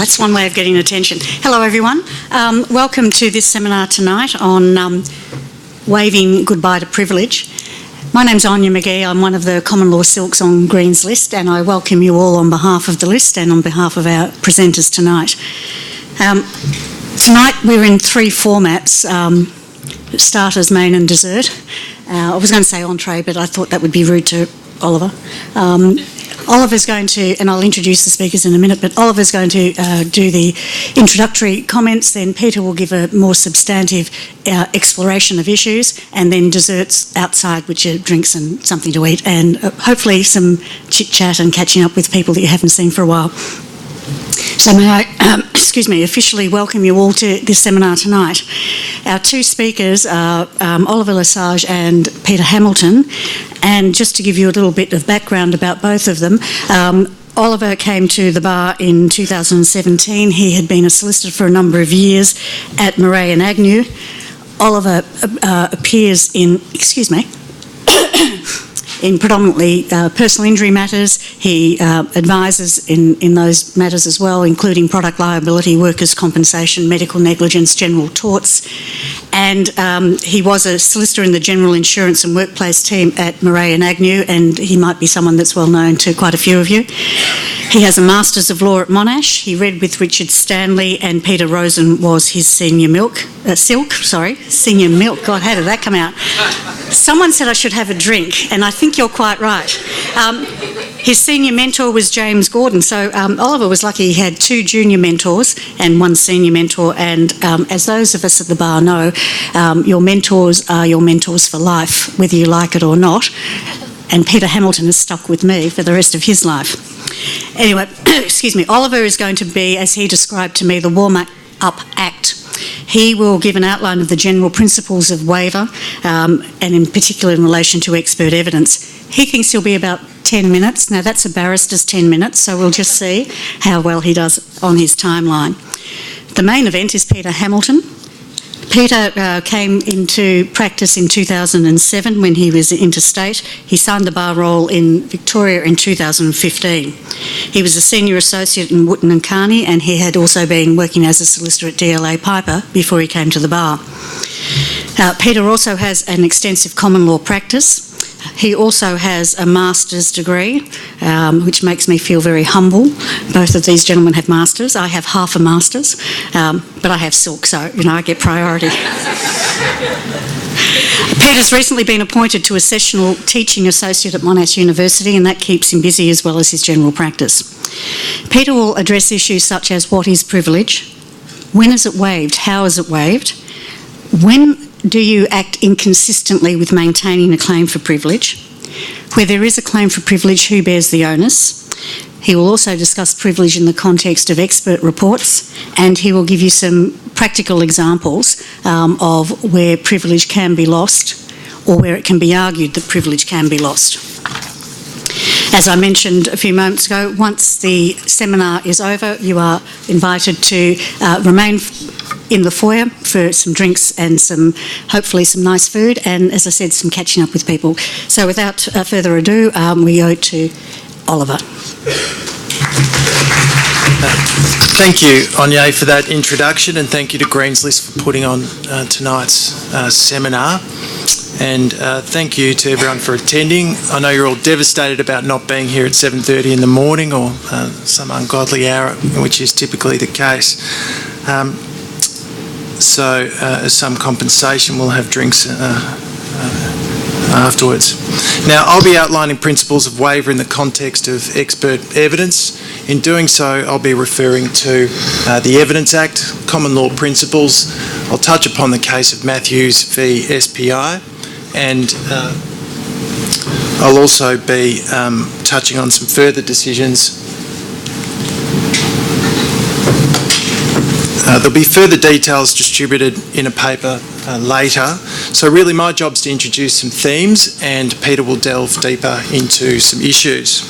that's one way of getting attention. Hello, everyone. Welcome to this seminar tonight on waiving goodbye to privilege. My name's Aine Magee. I'm one of the common law silks on Green's list, and I welcome you all on behalf of the list and on behalf of our presenters tonight. Tonight we're in three formats: starters, main and dessert. I was going to say entree, but I thought that would be rude to Oliver. Oliver's going to, and I'll introduce the speakers in a minute, but Oliver's going to do the introductory comments, then Peter will give a more substantive exploration of issues, and then desserts outside, which are drinks and something to eat, and hopefully some chit-chat and catching up with people that you haven't seen for a while. So may I, officially welcome you all to this seminar tonight. Our two speakers are Oliver Lesage and Peter Hamilton, and just to give you a little bit of background about both of them, Oliver came to the bar in 2017. He had been a solicitor for a number of years at Magee and Aine. Oliver appears in, in predominantly personal injury matters. He advises in those matters as well, including product liability, workers' compensation, medical negligence, general torts. And he was a solicitor in the general insurance and workplace team at Magee and Aine, and he might be someone that's well known to quite a few of you. He has a Masters of Law at Monash. He read with Richard Stanley, and Peter Rosen was his senior milk. God, how did that come out? Someone said I should have a drink, and I think you're quite right. His senior mentor was James Gordon, so Oliver was lucky he had two junior mentors and one senior mentor, and as those of us at the bar know, your mentors are your mentors for life, whether you like it or not, and Peter Hamilton has stuck with me for the rest of his life. Anyway, Oliver is going to be, as he described to me, the warm-up act. He will give an outline of the general principles of waiver, and in particular in relation to expert evidence. He thinks he'll be about 10 minutes. Now, that's a barrister's 10 minutes, so we'll just see how well he does on his timeline. The main event is Peter Hamilton. Peter came into practice in 2007 when he was interstate. He signed the bar roll in Victoria in 2015. He was a senior associate in Wootton and Carney, and he had also been working as a solicitor at DLA Piper before he came to the bar. Peter also has an extensive common law practice. He also has a master's degree, which makes me feel very humble. Both of these gentlemen have masters. I have half a master's, but I have silk, so, I get priority. Peter's recently been appointed to a sessional teaching associate at Monash University, and that keeps him busy as well as his general practice. Peter will address issues such as what is privilege, when is it waived, how is it waived, when do you act inconsistently with maintaining a claim for privilege? Where there is a claim for privilege, who bears the onus? He will also discuss privilege in the context of expert reports, and he will give you some practical examples of where privilege can be lost or where it can be argued that privilege can be lost. As I mentioned a few moments ago, once the seminar is over, you are invited to remain in the foyer for some drinks and hopefully some nice food, and as I said, some catching up with people. So without further ado, we go to Oliver. Thank you, Aine, for that introduction, and thank you to Green's List for putting on tonight's seminar. And thank you to everyone for attending. I know you're all devastated about not being here at 7:30 in the morning or some ungodly hour, which is typically the case. So as some compensation, we'll have drinks afterwards. Now, I'll be outlining principles of waiver in the context of expert evidence. In doing so, I'll be referring to the Evidence Act, common law principles. I'll touch upon the case of Matthews v SPI, and I'll also be touching on some further decisions. There'll be further details distributed in a paper later. So really my job's to introduce some themes, and Peter will delve deeper into some issues.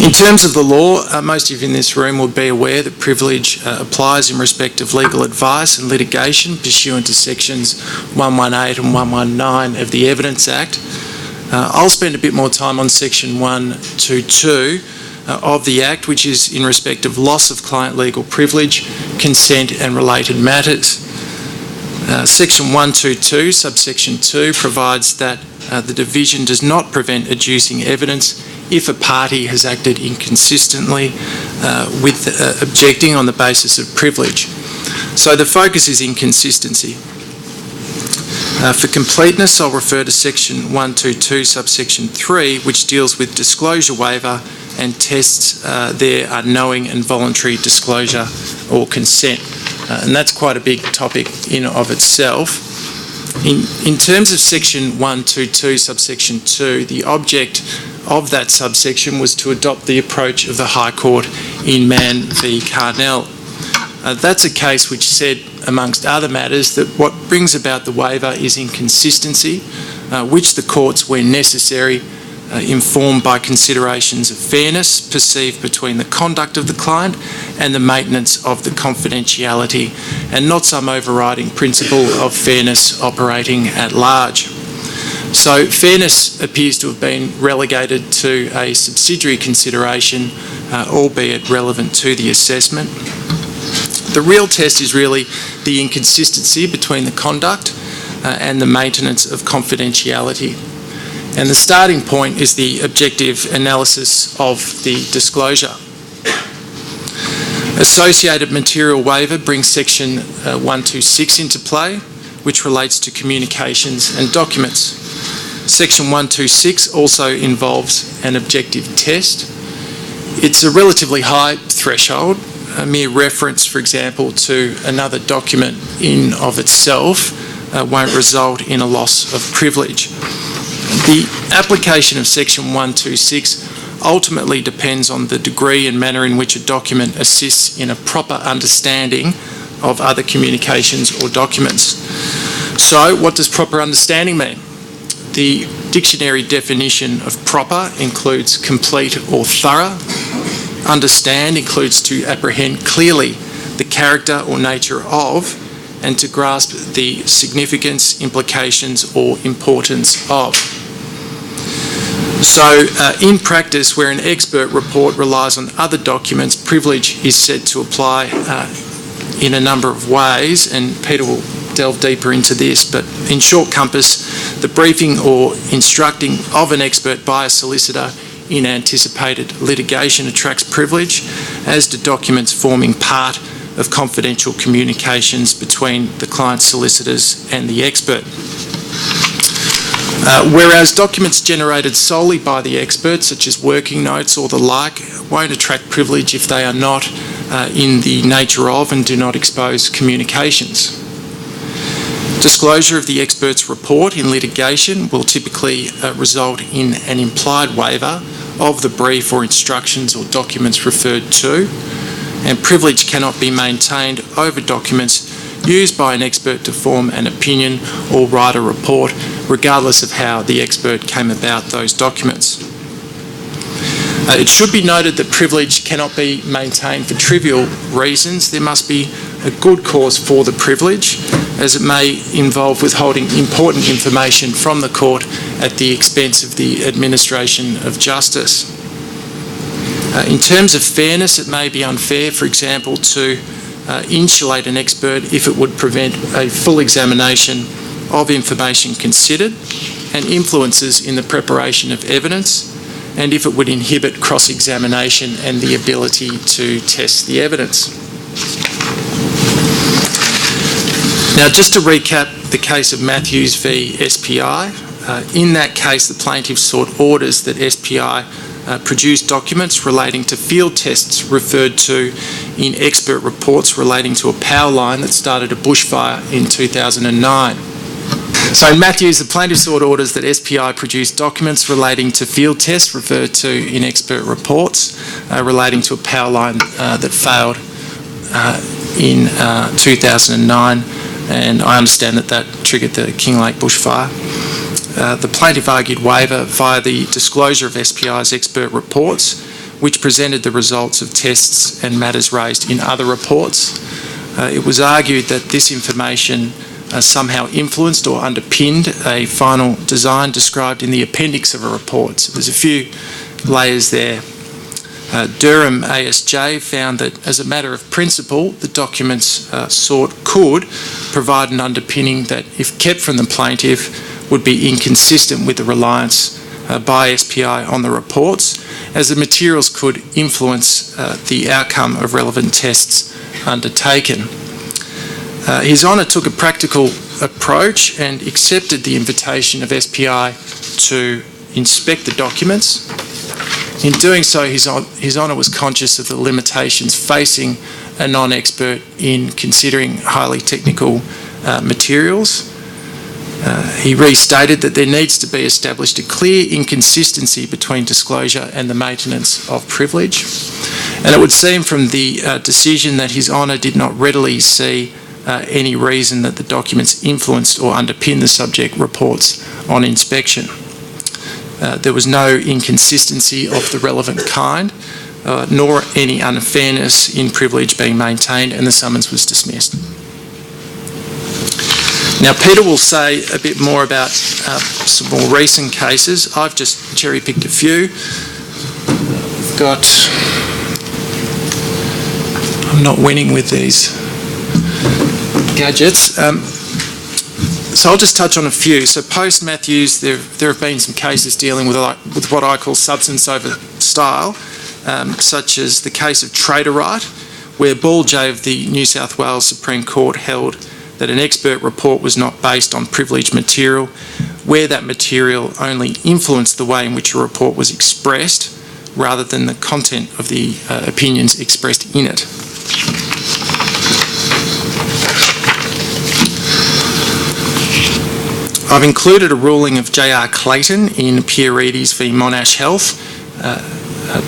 In terms of the law, most of you in this room would be aware that privilege applies in respect of legal advice and litigation pursuant to sections 118 and 119 of the Evidence Act. I'll spend a bit more time on section 122, of the Act, which is in respect of loss of client legal privilege, consent and related matters. Section 122, subsection 2, provides that the division does not prevent adducing evidence if a party has acted inconsistently with objecting on the basis of privilege. So the focus is inconsistency. For completeness, I'll refer to section 122, subsection 3, which deals with disclosure waiver, and tests there are knowing and voluntary disclosure or consent. And that's quite a big topic in of itself. In terms of section 122, subsection 2, the object of that subsection was to adopt the approach of the High Court in Mann v Carnell. That's a case which said, amongst other matters, that what brings about the waiver is inconsistency, which the courts, where necessary, informed by considerations of fairness perceived between the conduct of the client and the maintenance of the confidentiality, and not some overriding principle of fairness operating at large. So fairness appears to have been relegated to a subsidiary consideration, albeit relevant to the assessment. The real test is really the inconsistency between the conduct and the maintenance of confidentiality. And the starting point is the objective analysis of the disclosure. Associated material waiver brings section 126 into play, which relates to communications and documents. Section 126 also involves an objective test. It's a relatively high threshold. A mere reference, for example, to another document in of itself won't result in a loss of privilege. The application of section 126 ultimately depends on the degree and manner in which a document assists in a proper understanding of other communications or documents. So, what does proper understanding mean? The dictionary definition of proper includes complete or thorough. Understand includes to apprehend clearly the character or nature of, and to grasp the significance, implications or importance of. So in practice, where an expert report relies on other documents, privilege is said to apply in a number of ways, and Peter will delve deeper into this, but in short compass, the briefing or instructing of an expert by a solicitor in anticipated litigation attracts privilege, as do documents forming part of confidential communications between the client's solicitors and the expert. Whereas documents generated solely by the expert, such as working notes or the like, won't attract privilege if they are not in the nature of and do not expose communications. Disclosure of the expert's report in litigation will typically result in an implied waiver of the brief or instructions or documents referred to, and privilege cannot be maintained over documents used by an expert to form an opinion or write a report, regardless of how the expert came about those documents. It should be noted that privilege cannot be maintained for trivial reasons. There must be a good cause for the privilege, as it may involve withholding important information from the court at the expense of the administration of justice. In terms of fairness, it may be unfair, for example, to insulate an expert if it would prevent a full examination of information considered and influences in the preparation of evidence, and if it would inhibit cross-examination and the ability to test the evidence. Now, just to recap the case of Matthews v SPI, in that case the plaintiff sought orders that SPI produce documents relating to field tests referred to in expert reports relating to a power line that started a bushfire in 2009. So in Matthews, the plaintiff sought orders that SPI produce documents relating to field tests referred to in expert reports relating to a power line that failed in 2009, and I understand that triggered the Kinglake bushfire. The plaintiff argued waiver via the disclosure of SPI's expert reports, which presented the results of tests and matters raised in other reports. It was argued that this information somehow influenced or underpinned a final design described in the appendix of a report. So there's a few layers there. Durham ASJ found that as a matter of principle, the documents sought could provide an underpinning that, if kept from the plaintiff, would be inconsistent with the reliance by SPI on the reports, as the materials could influence the outcome of relevant tests undertaken. His Honour took a practical approach and accepted the invitation of SPI to inspect the documents. In doing so, His Honour was conscious of the limitations facing a non-expert in considering highly technical materials. He restated that there needs to be established a clear inconsistency between disclosure and the maintenance of privilege. And it would seem from the decision that His Honour did not readily see any reason that the documents influenced or underpinned the subject reports on inspection. There was no inconsistency of the relevant kind, nor any unfairness in privilege being maintained, and the summons was dismissed. Now, Peter will say a bit more about some more recent cases. I've just cherry-picked a few. I'm not winning with these gadgets. So I'll just touch on a few. So post-Matthews, there have been some cases dealing with what I call substance over style, such as the case of Trader Right, where Ball J of the New South Wales Supreme Court held that an expert report was not based on privileged material, where that material only influenced the way in which a report was expressed, rather than the content of the opinions expressed in it. I've included a ruling of J.R. Clayton in Pieridis v Monash Health.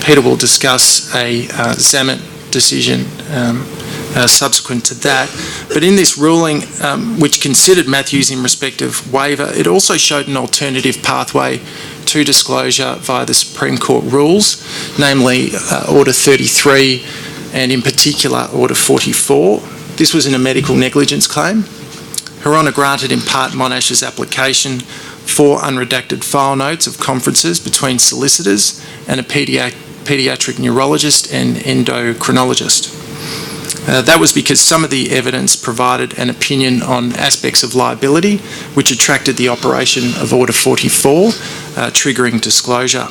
Peter will discuss a Zamet decision subsequent to that. But in this ruling, which considered Matthews in respect of waiver, it also showed an alternative pathway to disclosure via the Supreme Court rules, namely Order 33 and in particular Order 44. This was in a medical negligence claim. Her Honour granted in part Monash's application for unredacted file notes of conferences between solicitors and a paediatric neurologist and endocrinologist. That was because some of the evidence provided an opinion on aspects of liability which attracted the operation of Order 44, triggering disclosure.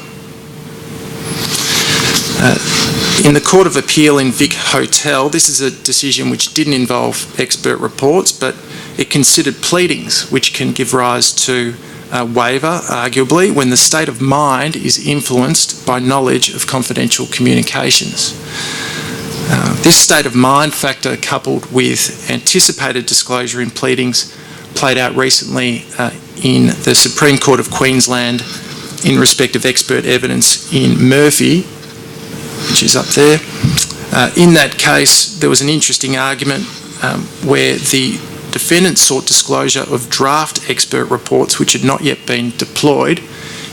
In the Court of Appeal in Vic Hotel, this is a decision which didn't involve expert reports, but it considered pleadings which can give rise to waiver, arguably, when the state of mind is influenced by knowledge of confidential communications. This state of mind factor, coupled with anticipated disclosure in pleadings, played out recently in the Supreme Court of Queensland in respect of expert evidence in Murphy, which is up there. In that case, there was an interesting argument where the defendant sought disclosure of draft expert reports which had not yet been deployed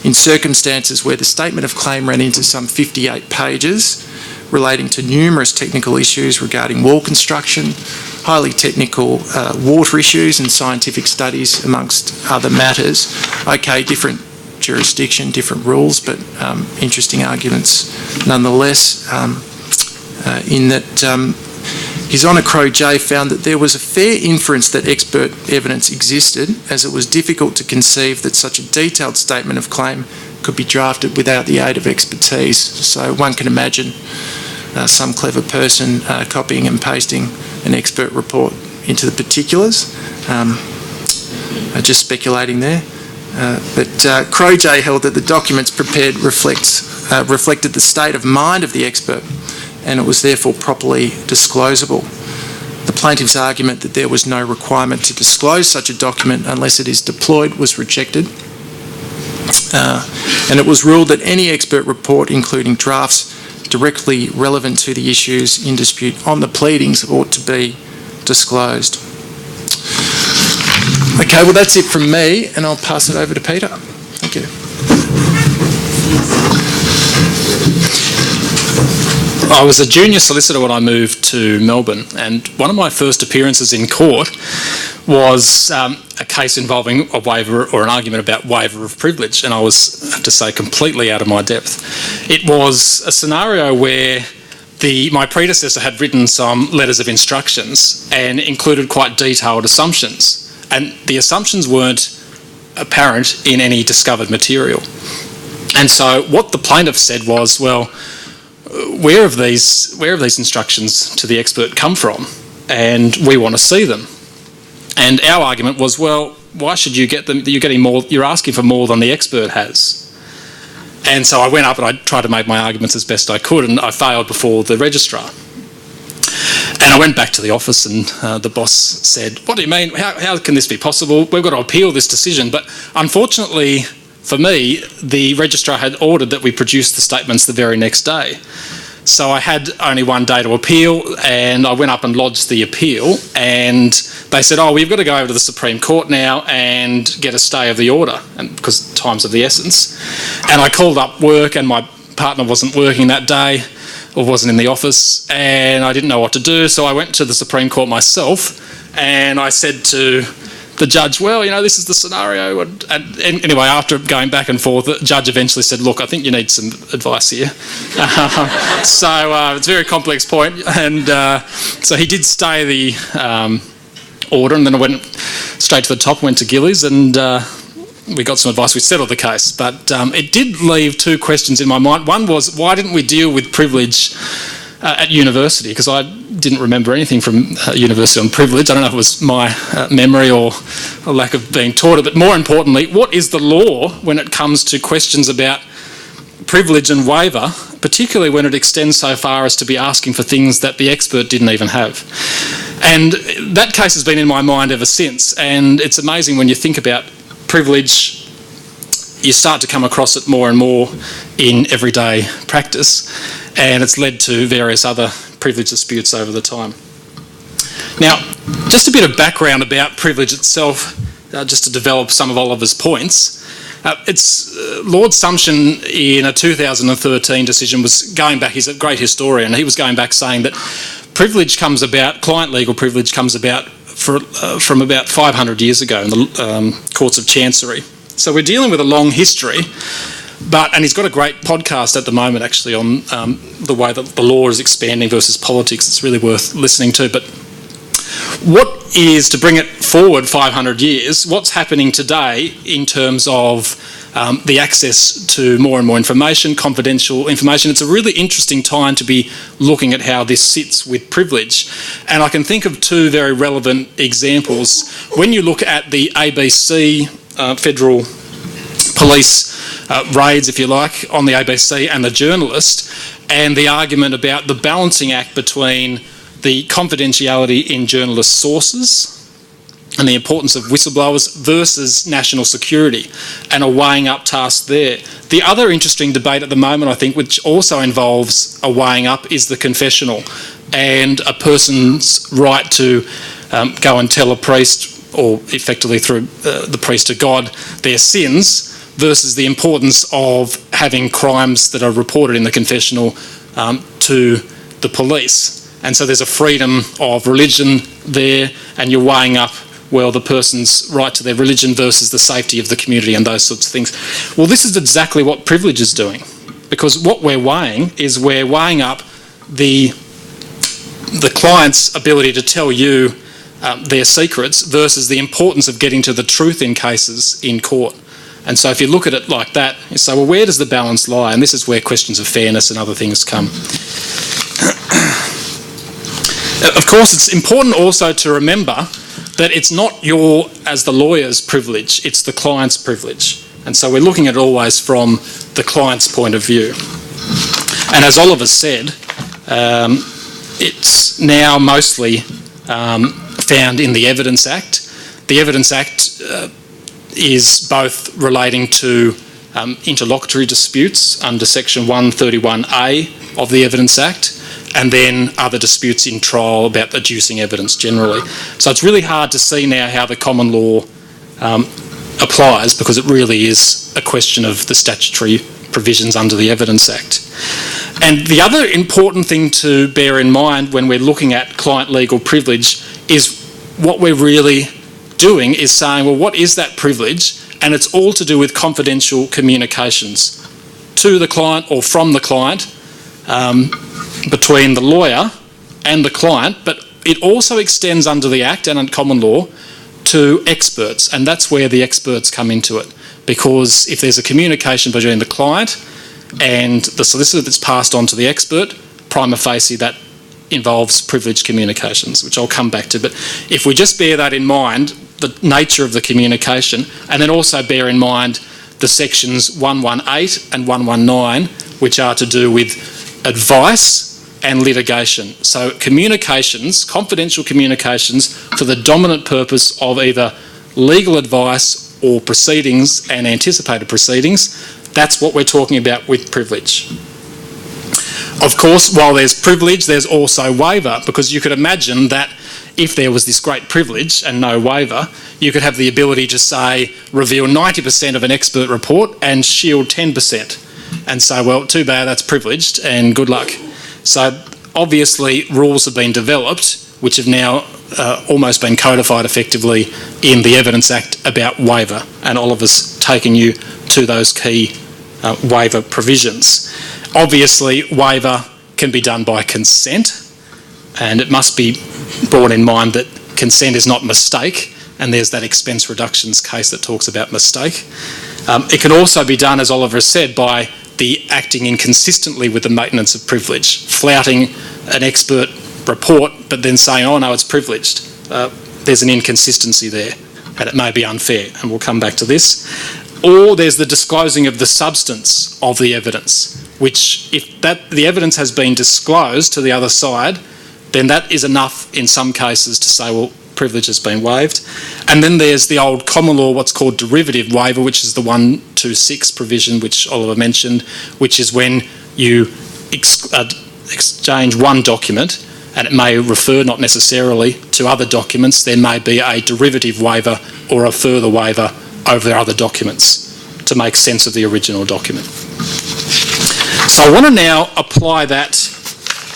in circumstances where the statement of claim ran into some 58 pages relating to numerous technical issues regarding wall construction, highly technical water issues and scientific studies, amongst other matters. Okay, different jurisdiction, different rules, but interesting arguments nonetheless, in that His Honour Crowe J found that there was a fair inference that expert evidence existed, as it was difficult to conceive that such a detailed statement of claim could be drafted without the aid of expertise. So one can imagine some clever person copying and pasting an expert report into the particulars. Just speculating there. But Crowe J held that the documents prepared reflected the state of mind of the expert, and it was therefore properly disclosable. The plaintiff's argument that there was no requirement to disclose such a document unless it is deployed was rejected. And it was ruled that any expert report, including drafts directly relevant to the issues in dispute on the pleadings, ought to be disclosed. Okay, well that's it from me, and I'll pass it over to Peter. Thank you. I was a junior solicitor when I moved to Melbourne, and one of my first appearances in court was a case involving a waiver or an argument about waiver of privilege, and I was, I have to say, completely out of my depth. It was a scenario where my predecessor had written some letters of instructions and included quite detailed assumptions, and the assumptions weren't apparent in any discovered material. And so what the plaintiff said was, well, where have these instructions to the expert come from? And we want to see them. And our argument was, well, why should you get them? You're asking for more than the expert has. And so I went up and I tried to make my arguments as best I could, and I failed before the registrar. And I went back to the office, and the boss said, what do you mean? How can this be possible? We've got to appeal this decision. But unfortunately for me, the registrar had ordered that we produce the statements the very next day. So I had only one day to appeal, and I went up and lodged the appeal, and they said, oh, we've got to go over to the Supreme Court now and get a stay of the order, and because time's of the essence. And I called up work, and my partner wasn't working that day, or wasn't in the office, and I didn't know what to do, so I went to the Supreme Court myself, and I said to the judge, well, you know, this is the scenario. And anyway, after going back and forth, the judge eventually said, look, I think you need some advice here. So it's a very complex point. And so he did stay the order, and then I went straight to the top, went to Gillies, and we got some advice. We settled the case. But it did leave two questions in my mind. One was, why didn't we deal with privilege at university? Because I didn't remember anything from university on privilege. I don't know if it was my memory or a lack of being taught it, but more importantly, what is the law when it comes to questions about privilege and waiver, particularly when it extends so far as to be asking for things that the expert didn't even have? And that case has been in my mind ever since, and it's amazing when you think about privilege, you start to come across it more and more in everyday practice, and it's led to various other privilege disputes over the time. Now, just a bit of background about privilege itself, just to develop some of Oliver's points. Lord Sumption, in a 2013 decision, was going back, he's a great historian, he was going back saying that privilege comes about, client legal privilege comes about from about 500 years ago in the courts of chancery. So we're dealing with a long history, and he's got a great podcast at the moment actually on the way that the law is expanding versus politics. It's really worth listening to. But what is, to bring it forward 500 years, what's happening today in terms of the access to more and more information, confidential information? It's a really interesting time to be looking at how this sits with privilege. And I can think of two very relevant examples. When you look at the ABC federal police raids, if you like, on the ABC and the Journalist, and the argument about the balancing act between the confidentiality in journalist sources and the importance of whistleblowers versus national security, and a weighing up task there. The other interesting debate at the moment, I think, which also involves a weighing up, is the confessional and a person's right to go and tell a priest, or effectively through the priest to God, their sins, versus the importance of having crimes that are reported in the confessional to the police. And so there's a freedom of religion there, and you're weighing up, well, the person's right to their religion versus the safety of the community and those sorts of things. Well, this is exactly what privilege is doing, because what we're weighing is we're weighing up the client's ability to tell you their secrets versus the importance of getting to the truth in cases in court. And so if you look at it like that, you say, well, where does the balance lie? And this is where questions of fairness and other things come. Of course, it's important also to remember that it's not your, as the lawyer's, privilege, it's the client's privilege. And so we're looking at it always from the client's point of view. And as Oliver said, it's now mostly found in the Evidence Act. The Evidence Act is both relating to interlocutory disputes under section 131A of the Evidence Act, and then other disputes in trial about adducing evidence generally. So it's really hard to see now how the common law applies, because it really is a question of the statutory provisions under the Evidence Act. And the other important thing to bear in mind when we're looking at client legal privilege is what we're really doing is saying, well, what is that privilege? And it's all to do with confidential communications to the client or from the client, between the lawyer and the client, but it also extends under the Act and under common law to experts, and that's where the experts come into it. Because if there's a communication between the client and the solicitor that's passed on to the expert, prima facie that involves privileged communications, which I'll come back to. But if we just bear that in mind, the nature of the communication, and then also bear in mind the sections 118 and 119, which are to do with advice and litigation. So communications, confidential communications for the dominant purpose of either legal advice or proceedings and anticipated proceedings, that's what we're talking about with privilege. Of course, while there's privilege, there's also waiver, because you could imagine that if there was this great privilege and no waiver, you could have the ability to say, reveal 90% of an expert report and shield 10%. And say, well, too bad, that's privileged and good luck. So obviously rules have been developed which have now almost been codified effectively in the Evidence Act about waiver, and Oliver's taken you to those key waiver provisions. Obviously waiver can be done by consent, and it must be borne in mind that consent is not mistake, and there's that expense reductions case that talks about mistake. It can also be done, as Oliver has said, by the acting inconsistently with the maintenance of privilege, flouting an expert report but then saying, oh no, it's privileged. There's an inconsistency there and it may be unfair, and we'll come back to this. Or there's the disclosing of the substance of the evidence, which if the evidence has been disclosed to the other side, then that is enough in some cases to say, well, privilege has been waived. And then there's the old common law, what's called derivative waiver, which is the 126 provision which Oliver mentioned, which is when you exchange one document and it may refer not necessarily to other documents, there may be a derivative waiver or a further waiver over other documents to make sense of the original document. So I want to now apply that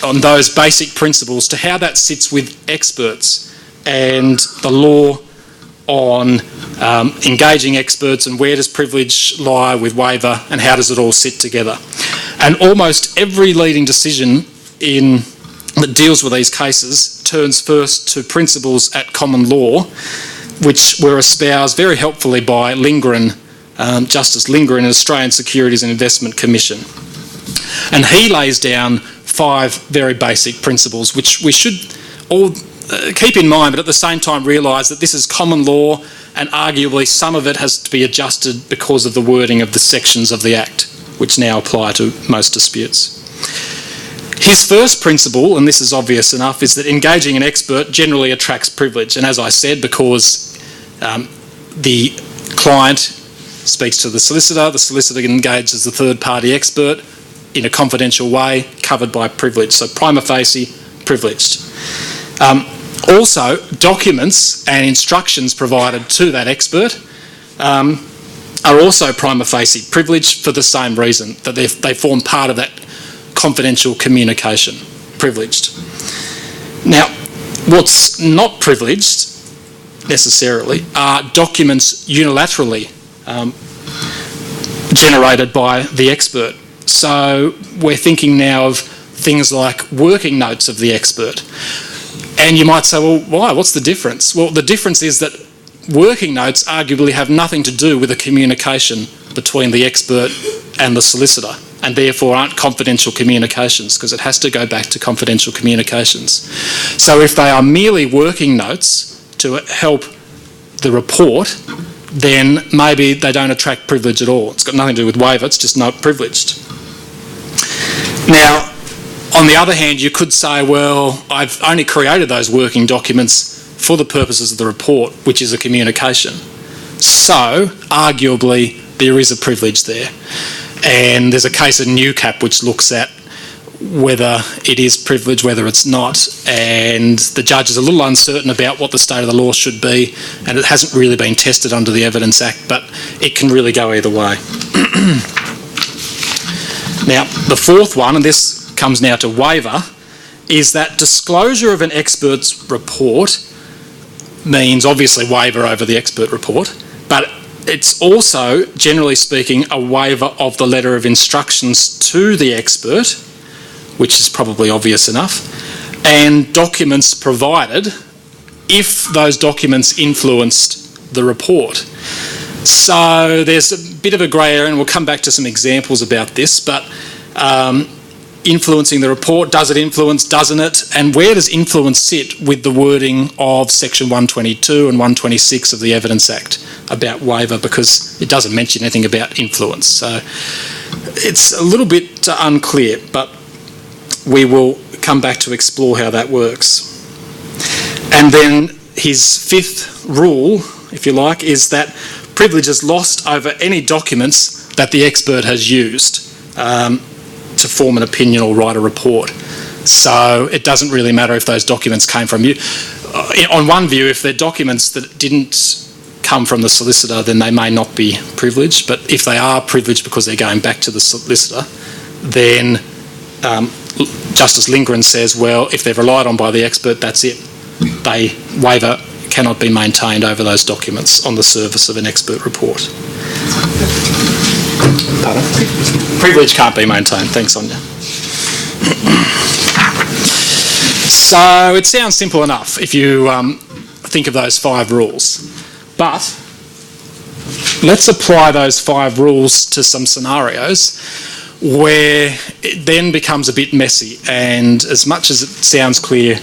on those basic principles to how that sits with experts and the law on engaging experts, and where does privilege lie with waiver and how does it all sit together. And almost every leading decision that deals with these cases turns first to principles at common law, which were espoused very helpfully by Justice Lindgren, Australian Securities and Investment Commission. And he lays down 5 very basic principles which we should all keep in mind, but at the same time realise that this is common law and arguably some of it has to be adjusted because of the wording of the sections of the Act, which now apply to most disputes. His first principle, and this is obvious enough, is that engaging an expert generally attracts privilege. And as I said, because the client speaks to the solicitor engages the third-party expert in a confidential way, covered by privilege. So prima facie, privileged. Also, documents and instructions provided to that expert are also prima facie privileged for the same reason, that they form part of that confidential communication, privileged. Now, what's not privileged necessarily are documents unilaterally generated by the expert. So we're thinking now of things like working notes of the expert. And you might say, well, why? What's the difference? Well, the difference is that working notes arguably have nothing to do with a communication between the expert and the solicitor, and therefore aren't confidential communications, because it has to go back to confidential communications. So if they are merely working notes to help the report, then maybe they don't attract privilege at all. It's got nothing to do with waiver, it's just not privileged. Now, on the other hand, you could say, well, I've only created those working documents for the purposes of the report, which is a communication. So, arguably, there is a privilege there. And there's a case in NewCap which looks at whether it is privileged, whether it's not, and the judge is a little uncertain about what the state of the law should be, and it hasn't really been tested under the Evidence Act, but it can really go either way. Now, the fourth one, and this comes now to waiver, is that disclosure of an expert's report means obviously waiver over the expert report, but it's also, generally speaking, a waiver of the letter of instructions to the expert, which is probably obvious enough, and documents provided if those documents influenced the report. So there's a bit of a grey area, and we'll come back to some examples about this, but influencing the report, does it influence, doesn't it? And where does influence sit with the wording of section 122 and 126 of the Evidence Act about waiver, because it doesn't mention anything about influence. So it's a little bit unclear, but we will come back to explore how that works. And then his fifth rule, if you like, is that privilege is lost over any documents that the expert has used to form an opinion or write a report. So it doesn't really matter if those documents came from you. On one view, if they're documents that didn't come from the solicitor, then they may not be privileged, but if they are privileged because they're going back to the solicitor, then Justice Lindgren says, well, if they're relied on by the expert, that's it. Waiver cannot be maintained over those documents on the service of an expert report. Pardon? Privilege can't be maintained. Thanks, Sonia. So it sounds simple enough if you think of those 5 rules. But let's apply those 5 rules to some scenarios where it then becomes a bit messy, and as much as it sounds clear,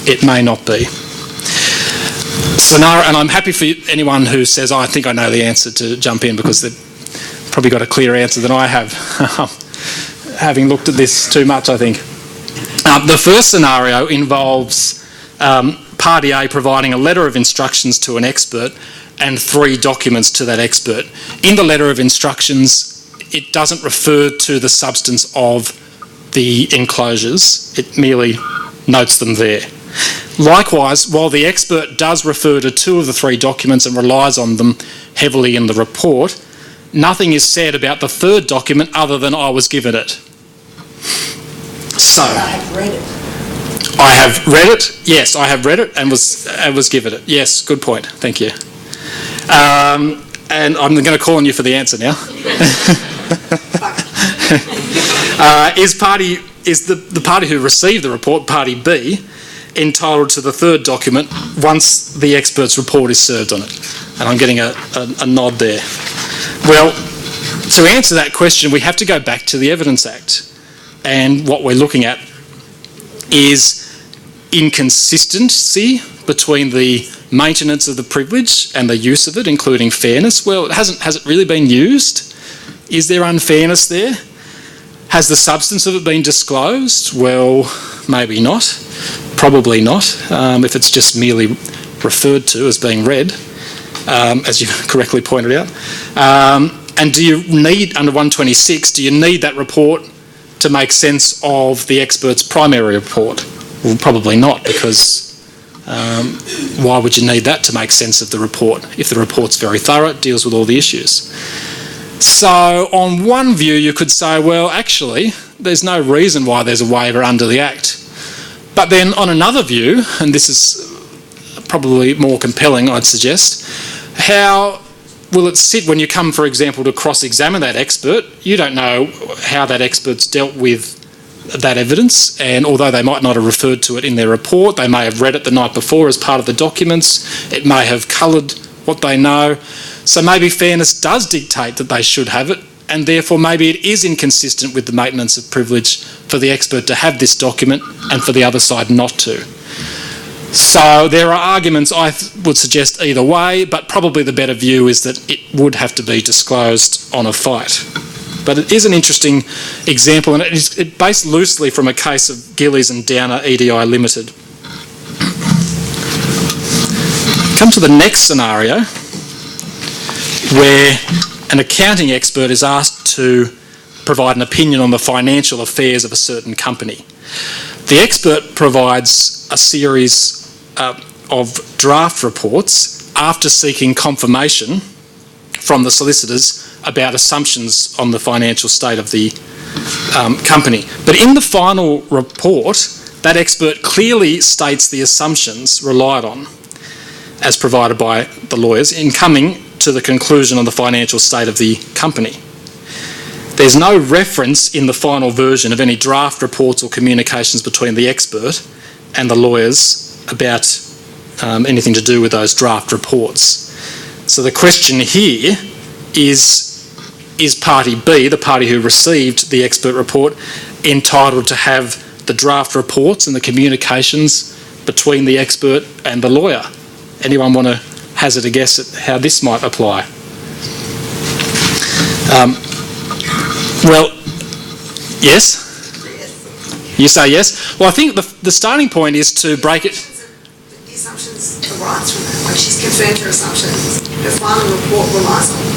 it may not be. Scenario, and I'm happy for anyone who says, I think I know the answer, to jump in, because they've probably got a clearer answer than I have, having looked at this too much, I think. The first scenario involves Party A providing a letter of instructions to an expert and 3 documents to that expert. In the letter of instructions, it doesn't refer to the substance of the enclosures, it merely notes them there. Likewise, while the expert does refer to 2 of the 3 documents and relies on them heavily in the report, nothing is said about the 3rd document other than I was given it. So, I have read it. I have read it, yes, I have read it and was given it. Yes, good point, thank you. And I'm going to call on you for the answer now. Is the party who received the report, Party B, entitled to the 3rd document once the expert's report is served on it? And I'm getting a nod there. Well, to answer that question, we have to go back to the Evidence Act. And what we're looking at is inconsistency between the maintenance of the privilege and the use of it, including fairness. Well, has it really been used? Is there unfairness there? Has the substance of it been disclosed? Well, maybe not. Probably not, if it's just merely referred to as being read, as you correctly pointed out. And do you need, under 126, do you need that report to make sense of the expert's primary report? Well, probably not, because why would you need that to make sense of the report if the report's very thorough, it deals with all the issues? So on one view you could say, well, actually there's no reason why there's a waiver under the Act. But then on another view, and this is probably more compelling, I'd suggest, how will it sit when you come, for example, to cross-examine that expert? You don't know how that expert's dealt with that evidence, and although they might not have referred to it in their report, they may have read it the night before as part of the documents, it may have coloured what they know. So maybe fairness does dictate that they should have it, and therefore maybe it is inconsistent with the maintenance of privilege for the expert to have this document and for the other side not to. So there are arguments I would suggest either way, but probably the better view is that it would have to be disclosed on a fight. But it is an interesting example, and it's based loosely from a case of Gillies and Downer EDI Limited. Come to the next scenario, where an accounting expert is asked to provide an opinion on the financial affairs of a certain company. The expert provides a series of draft reports after seeking confirmation from the solicitors about assumptions on the financial state of the company. But in the final report, that expert clearly states the assumptions relied on, as provided by the lawyers, in coming to the conclusion on the financial state of the company. There's no reference in the final version of any draft reports or communications between the expert and the lawyers about anything to do with those draft reports. So the question here is party B, the party who received the expert report, entitled to have the draft reports and the communications between the expert and the lawyer? Anyone want to hazard a guess at how this might apply? Well, yes? You say yes? Well, I think the starting point is to break it. The assumptions arise from that. Like, she's confirmed her assumptions. Her final report relies on them.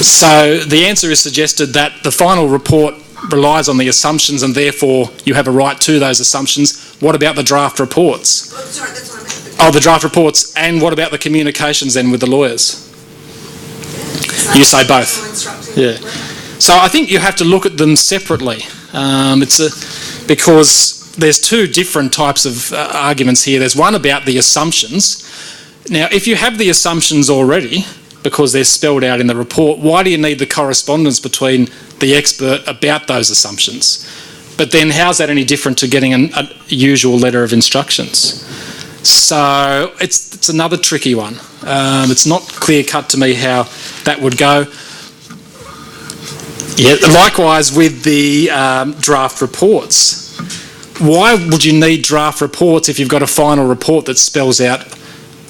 So the answer is suggested that the final report relies on the assumptions and therefore you have a right to those assumptions. What about the draft reports? Oh, sorry, that's what I meant. Oh, the draft reports. And what about the communications then with the lawyers? So You say both. so instructing Yeah. the lawyer. So I think you have to look at them separately. Because there's two different types of arguments here. There's one about the assumptions. Now, if you have the assumptions already, because they're spelled out in the report, why do you need the correspondence between the expert about those assumptions? But then how's that any different to getting a usual letter of instructions? So it's another tricky one. It's not clear cut to me how that would go. Yeah, likewise with the draft reports. Why would you need draft reports if you've got a final report that spells out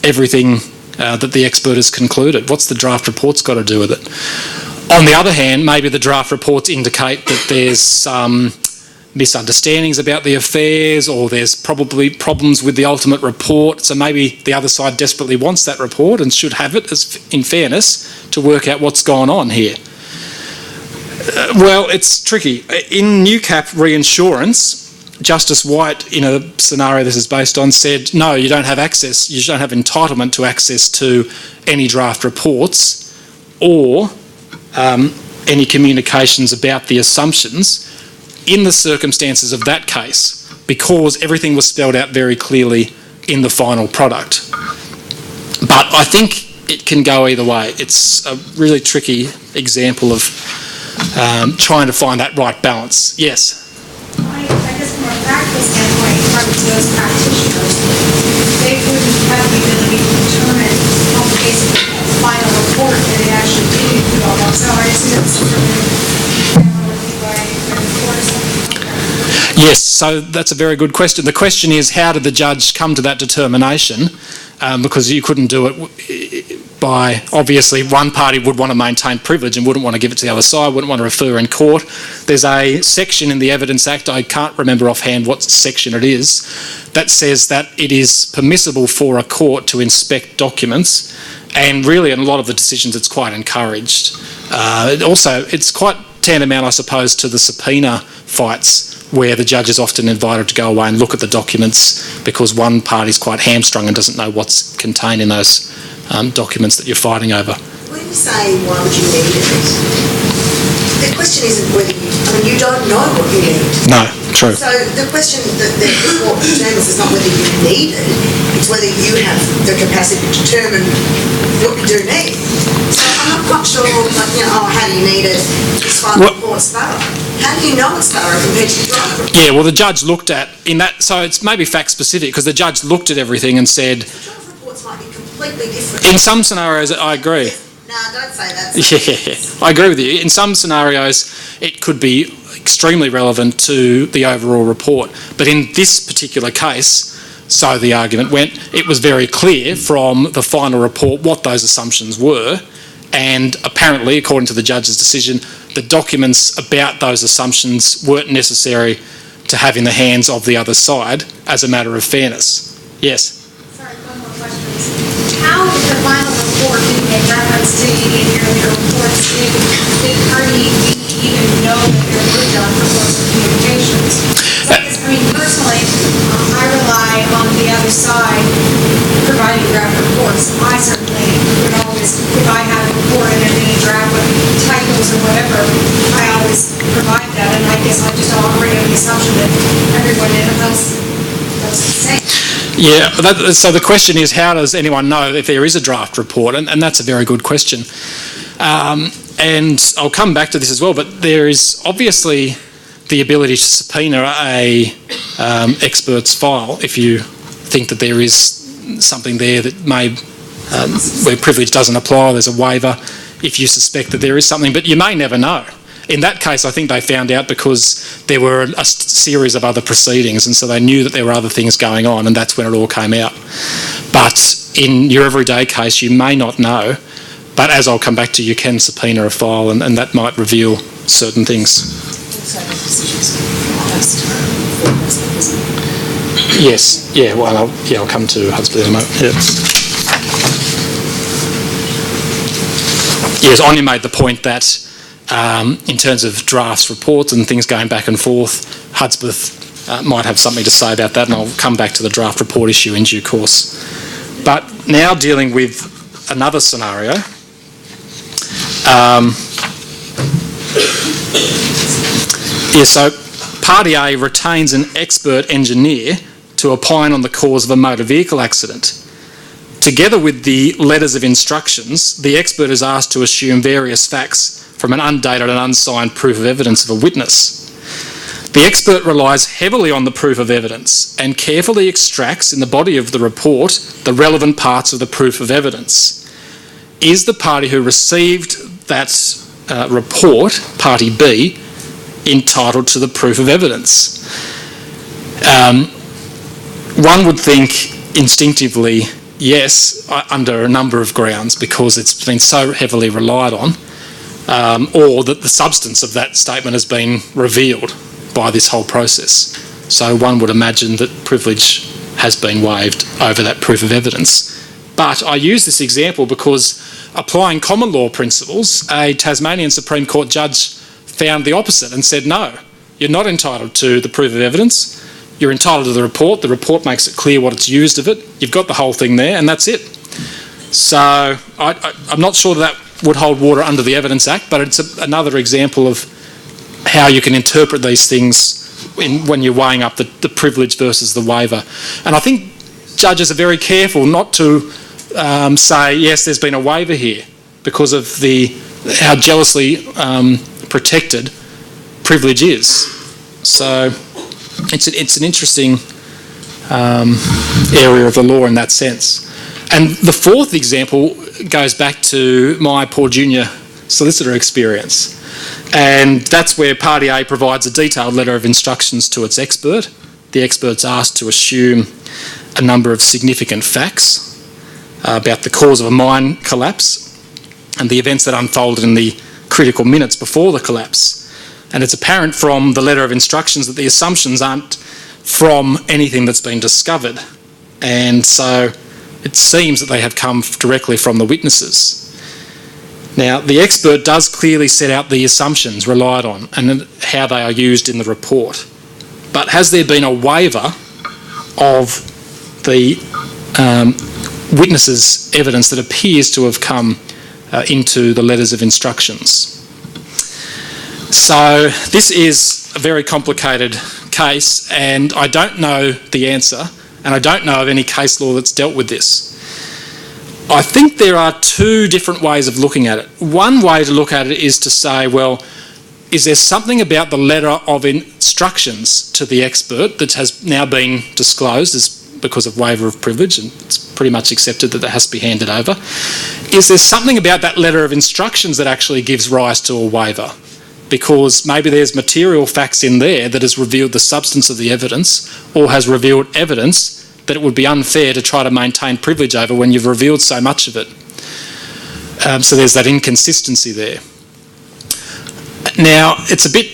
everything that the expert has concluded? What's the draft reports got to do with it? On the other hand, maybe the draft reports indicate that there's some misunderstandings about the affairs, or there's probably problems with the ultimate report, so maybe the other side desperately wants that report and should have it, as in fairness, to work out what's gone on here. Well, it's tricky. In NewCap reinsurance, Justice White, in a scenario this is based on, said, no, you don't have access, you don't have entitlement to access to any draft reports or any communications about the assumptions in the circumstances of that case, because everything was spelled out very clearly in the final product. But I think it can go either way. It's a really tricky example of trying to find that right balance. Yes? I guess from a practical standpoint, from those practitioners, they wouldn't have the ability to determine on the basis of the final report that it actually did include all that. So I assume it's Yes, so that's a very good question. The question is, how did the judge come to that determination? Because you couldn't do it by, obviously, one party would want to maintain privilege and wouldn't want to give it to the other side, wouldn't want to refer in court. There's a section in the Evidence Act, I can't remember offhand what section it is, that says that it is permissible for a court to inspect documents, and really in a lot of the decisions it's quite encouraged. Also, it's quite tantamount, I suppose, to the subpoena fights, where the judge is often invited to go away and look at the documents because one party's quite hamstrung and doesn't know what's contained in those documents that you're fighting over. When you say why would you need it, the question isn't whether you don't know what you need. No, true. So the question that the court determines is not whether you need it, it's whether you have the capacity to determine what you do need. So I'm not quite sure, how do you need it? This final report's thorough. How do you know it's thorough compared to the draft report? Yeah, well, the judge looked at, in that, so it's maybe fact specific, because the judge looked at everything and said... The draft reports might be completely different. In some scenarios, I agree. No, don't say that. Yeah, I agree with you. In some scenarios, it could be extremely relevant to the overall report. But in this particular case, so the argument went, it was very clear from the final report what those assumptions were. And apparently, according to the judge's decision, the documents about those assumptions weren't necessary to have in the hands of the other side as a matter of fairness. Yes? Sorry, one more question. How did the final report didn't make reference to any of your earlier reports? Did party even know that there were draft reports or communications? Personally, I rely on the other side providing draft reports. I certainly would always, if I had a report and or whatever, I always provide that, and I guess I just operate on the assumption that everyone else does the same. Yeah, so the question is, how does anyone know if there is a draft report? And that's a very good question. And I'll come back to this as well, but there is obviously the ability to subpoena a expert's file if you think that there is something there that may, where privilege doesn't apply, there's a waiver, if you suspect that there is something, but you may never know. In that case, I think they found out because there were a series of other proceedings, and so they knew that there were other things going on, and that's when it all came out. But in your everyday case, you may not know, but as I'll come back to, you can subpoena a file, and that might reveal certain things. Yes, yeah, well, I'll come to husband in a moment. Yeah. Yes, Aine made the point that in terms of drafts, reports and things going back and forth, Hudspeth might have something to say about that, and I'll come back to the draft report issue in due course. But now dealing with another scenario. So Party A retains an expert engineer to opine on the cause of a motor vehicle accident. Together with the letters of instructions, the expert is asked to assume various facts from an undated and unsigned proof of evidence of a witness. The expert relies heavily on the proof of evidence and carefully extracts in the body of the report the relevant parts of the proof of evidence. Is the party who received that report, Party B, entitled to the proof of evidence? One would think instinctively, yes, under a number of grounds, because it's been so heavily relied on, or that the substance of that statement has been revealed by this whole process. So one would imagine that privilege has been waived over that proof of evidence. But I use this example because applying common law principles, a Tasmanian Supreme Court judge found the opposite and said, no, you're not entitled to the proof of evidence. You're entitled to the report. The report makes it clear what it's used of it. You've got the whole thing there, and that's it. So I'm not sure that would hold water under the Evidence Act, but it's another example of how you can interpret these things when you're weighing up the privilege versus the waiver. And I think judges are very careful not to say, yes, there's been a waiver here because of how jealously protected privilege is. So it's an interesting area of the law in that sense. And the fourth example goes back to my poor junior solicitor experience. And that's where Party A provides a detailed letter of instructions to its expert. The expert's asked to assume a number of significant facts about the cause of a mine collapse and the events that unfolded in the critical minutes before the collapse. And it's apparent from the letter of instructions that the assumptions aren't from anything that's been discovered. And so it seems that they have come directly from the witnesses. Now, the expert does clearly set out the assumptions relied on and how they are used in the report. But has there been a waiver of the witnesses' evidence that appears to have come into the letters of instructions? So this is a very complicated case, and I don't know the answer, and I don't know of any case law that's dealt with this. I think there are two different ways of looking at it. One way to look at it is to say, well, is there something about the letter of instructions to the expert that has now been disclosed as because of waiver of privilege, and it's pretty much accepted that has to be handed over? Is there something about that letter of instructions that actually gives rise to a waiver? Because maybe there's material facts in there that has revealed the substance of the evidence or has revealed evidence that it would be unfair to try to maintain privilege over when you've revealed so much of it. So there's that inconsistency there. Now, it's a bit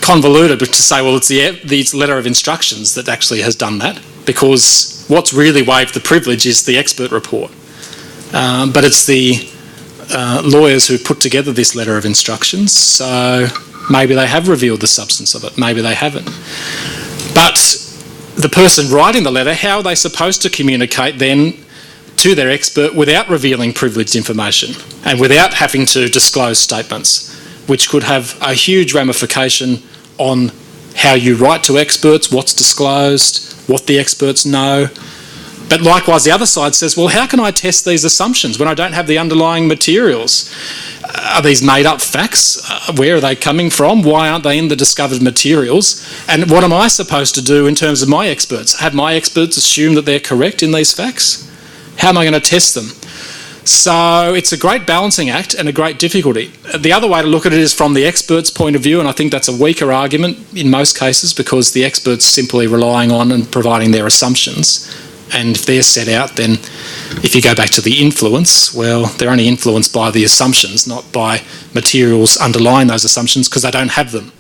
convoluted to say, well, it's the letter of instructions that actually has done that, because what's really waived the privilege is the expert report. But it's the lawyers who put together this letter of instructions, so maybe they have revealed the substance of it, maybe they haven't. But the person writing the letter, how are they supposed to communicate then to their expert without revealing privileged information and without having to disclose statements? which could have a huge ramification on how you write to experts, what's disclosed, what the experts know. But likewise, the other side says, well, how can I test these assumptions when I don't have the underlying materials? Are these made-up facts? Where are they coming from? Why aren't they in the discovered materials? And what am I supposed to do in terms of my experts? Have my experts assume that they're correct in these facts? How am I going to test them? So it's a great balancing act and a great difficulty. The other way to look at it is from the expert's point of view, and I think that's a weaker argument in most cases because the expert's simply relying on and providing their assumptions. And if they're set out, then if you go back to the influence, well, they're only influenced by the assumptions, not by materials underlying those assumptions because they don't have them.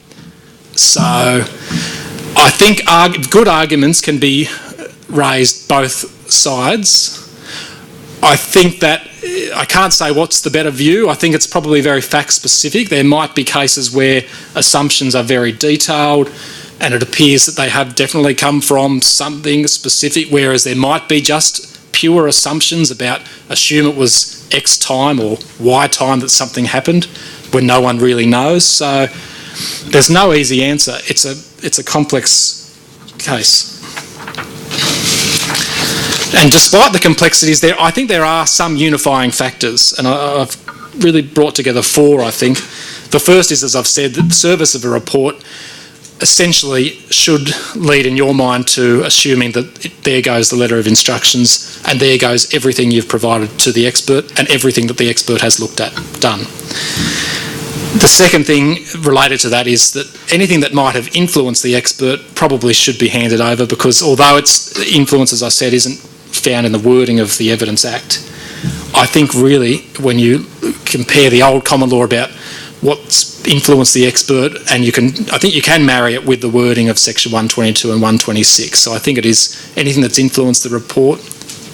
So I think good arguments can be raised both sides. I think that I can't say what's the better view. I think it's probably very fact specific. There might be cases where assumptions are very detailed and it appears that they have definitely come from something specific, whereas there might be just pure assumptions about assume it was X time or Y time that something happened when no one really knows. So there's no easy answer. It's a complex case. And despite the complexities there, I think there are some unifying factors, and I've really brought together four, I think. The first is, as I've said, that the service of a report essentially should lead in your mind to assuming that there goes the letter of instructions and there goes everything you've provided to the expert and everything that the expert has looked at done. The second thing related to that is that anything that might have influenced the expert probably should be handed over because although its influence, as I said, isn't found in the wording of the Evidence Act, I think really when you compare the old common law about what's influenced the expert, and I think you can marry it with the wording of Section 122 and 126. So I think it is anything that's influenced the report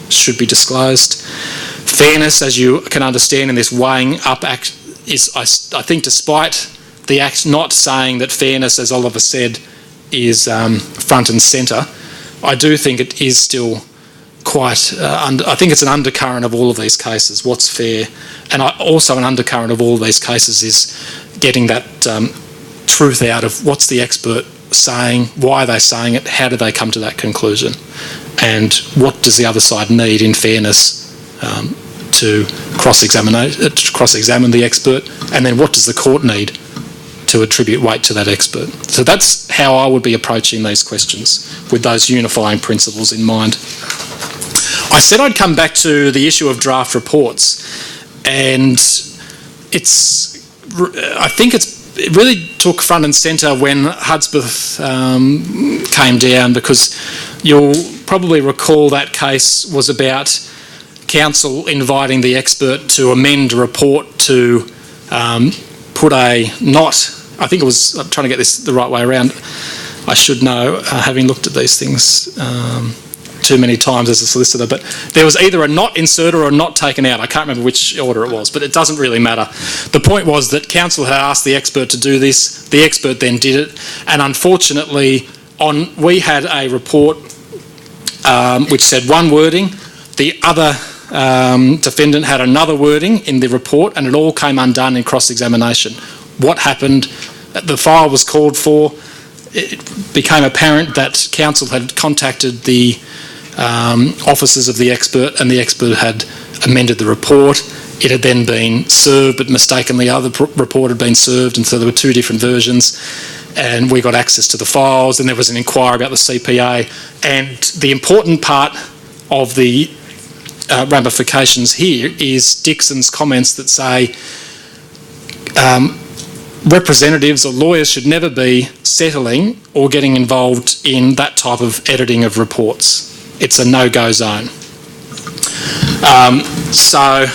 should be disclosed. Fairness, as you can understand in this weighing up act, is I think despite the act not saying that fairness, as Oliver said, is front and centre, I do think it is still quite, I think it's an undercurrent of all of these cases, what's fair. And also an undercurrent of all of these cases is getting that truth out of what's the expert saying, why are they saying it, how do they come to that conclusion, and what does the other side need in fairness to cross-examine the expert, and then what does the court need to attribute weight to that expert. So that's how I would be approaching these questions, with those unifying principles in mind. I said I'd come back to the issue of draft reports, and I think it really took front and centre when Hudspeth came down, because you'll probably recall that case was about counsel inviting the expert to amend a report to put a not, I think it was, I'm trying to get this the right way around, I should know, having looked at these things too many times as a solicitor, but there was either a not inserted or a not taken out. I can't remember which order it was, but it doesn't really matter. The point was that counsel had asked the expert to do this, the expert then did it, and unfortunately we had a report which said one wording, the other defendant had another wording in the report, and it all came undone in cross-examination. What happened? The file was called for. It became apparent that counsel had contacted the officers of the expert, and the expert had amended the report. It had then been served, but mistakenly other report had been served, and so there were two different versions, and we got access to the files, and there was an inquiry about the CPA. And the important part of the ramifications here is Dixon's comments that say representatives or lawyers should never be settling or getting involved in that type of editing of reports. It's a no-go zone. So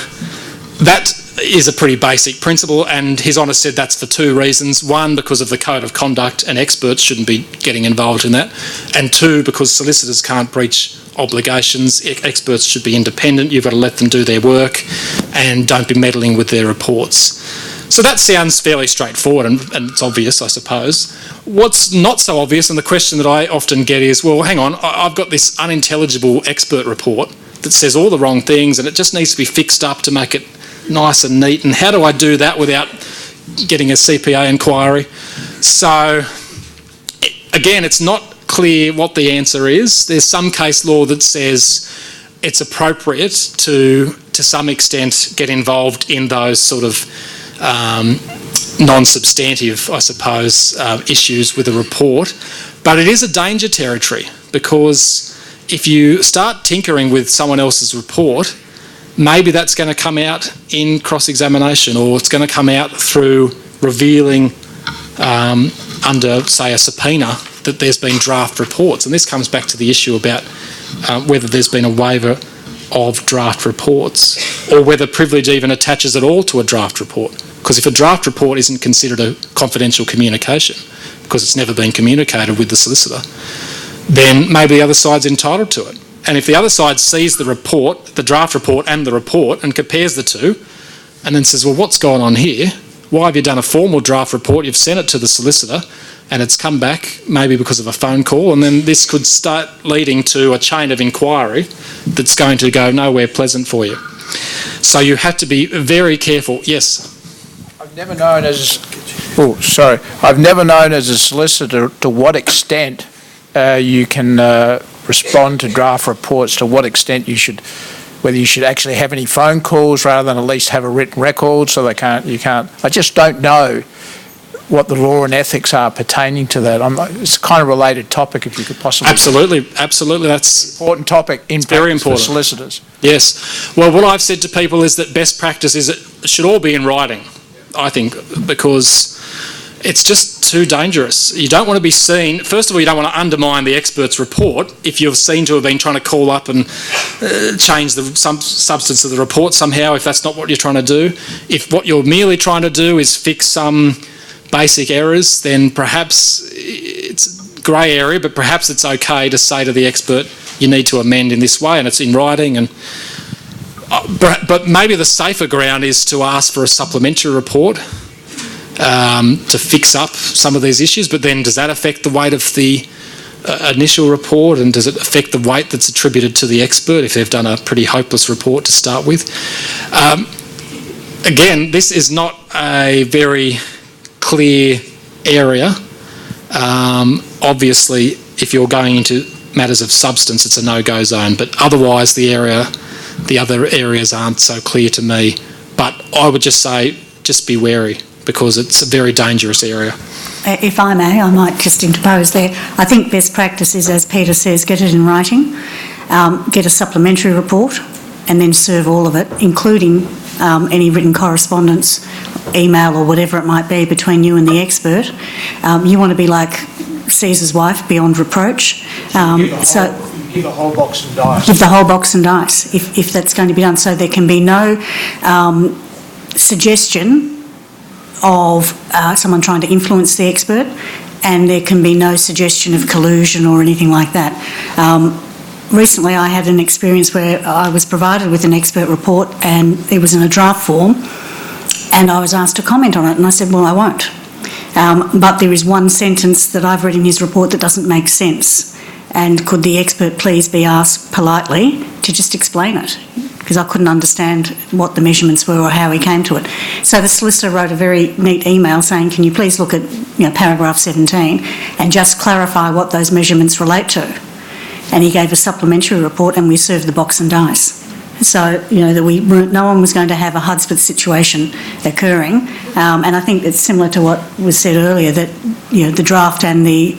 that is a pretty basic principle, and His Honour said that's for two reasons. One, because of the code of conduct, and experts shouldn't be getting involved in that. And two, because solicitors can't breach obligations. Experts should be independent. You've got to let them do their work and don't be meddling with their reports. So that sounds fairly straightforward and it's obvious, I suppose. What's not so obvious, and the question that I often get is, well, hang on, I've got this unintelligible expert report that says all the wrong things and it just needs to be fixed up to make it nice and neat, and how do I do that without getting a CPA inquiry. So, again, it's not clear what the answer is. There's some case law that says it's appropriate to some extent, get involved in those sort of non-substantive, I suppose, issues with a report. But it is a danger territory, because if you start tinkering with someone else's report, maybe that's going to come out in cross-examination, or it's going to come out through revealing under, say, a subpoena that there's been draft reports. And this comes back to the issue about whether there's been a waiver of draft reports, or whether privilege even attaches at all to a draft report. Because if a draft report isn't considered a confidential communication, because it's never been communicated with the solicitor, then maybe the other side's entitled to it. And if the other side sees the report, the draft report and the report, and compares the two, and then says, well, what's going on here? Why have you done a formal draft report? You've sent it to the solicitor, and it's come back maybe because of a phone call, and then this could start leading to a chain of inquiry that's going to go nowhere pleasant for you. So you have to be very careful. Yes? I've never known as a solicitor to what extent you can respond to draft reports, to what extent whether you should actually have any phone calls rather than at least have a written record, so you can't. I just don't know what the law and ethics are pertaining to that. It's a kind of related topic, if you could possibly. Absolutely. That's an important topic in very important for solicitors. Yes. Well, what I've said to people is that best practice is it should all be in writing, I think, because it's just too dangerous. You don't want to be seen. First of all, you don't want to undermine the expert's report if you're seen to have been trying to call up and change some substance of the report somehow, if that's not what you're trying to do. If what you're merely trying to do is fix some basic errors, then perhaps it's a grey area, but perhaps it's okay to say to the expert, you need to amend in this way, and it's in writing. And but maybe the safer ground is to ask for a supplementary report to fix up some of these issues. But then does that affect the weight of the initial report, and does it affect the weight that's attributed to the expert if they've done a pretty hopeless report to start with? Again, this is not a very clear area. Obviously, if you're going into matters of substance, it's a no-go zone, but otherwise the other areas aren't so clear to me. But I would just say, just be wary, because it's a very dangerous area. If I may, I might just interpose there. I think best practice is, as Peter says, get it in writing, get a supplementary report, and then serve all of it, including any written correspondence, email or whatever it might be between you and the expert. You want to be like Caesar's wife, beyond reproach. Give a whole box and dice. Give the whole box and dice, if that's going to be done. So there can be no suggestion of someone trying to influence the expert, and there can be no suggestion of collusion or anything like that. Recently I had an experience where I was provided with an expert report, and it was in a draft form, and I was asked to comment on it, and I said, well, I won't. But there is one sentence that I've read in his report that doesn't make sense, and could the expert please be asked politely to just explain it, because I couldn't understand what the measurements were or how he came to it. So the solicitor wrote a very neat email saying, can you please look at paragraph 17 and just clarify what those measurements relate to? And he gave a supplementary report, and we served the box and dice. So, that no one was going to have a Hudspeth situation occurring. And I think it's similar to what was said earlier, that, the draft and the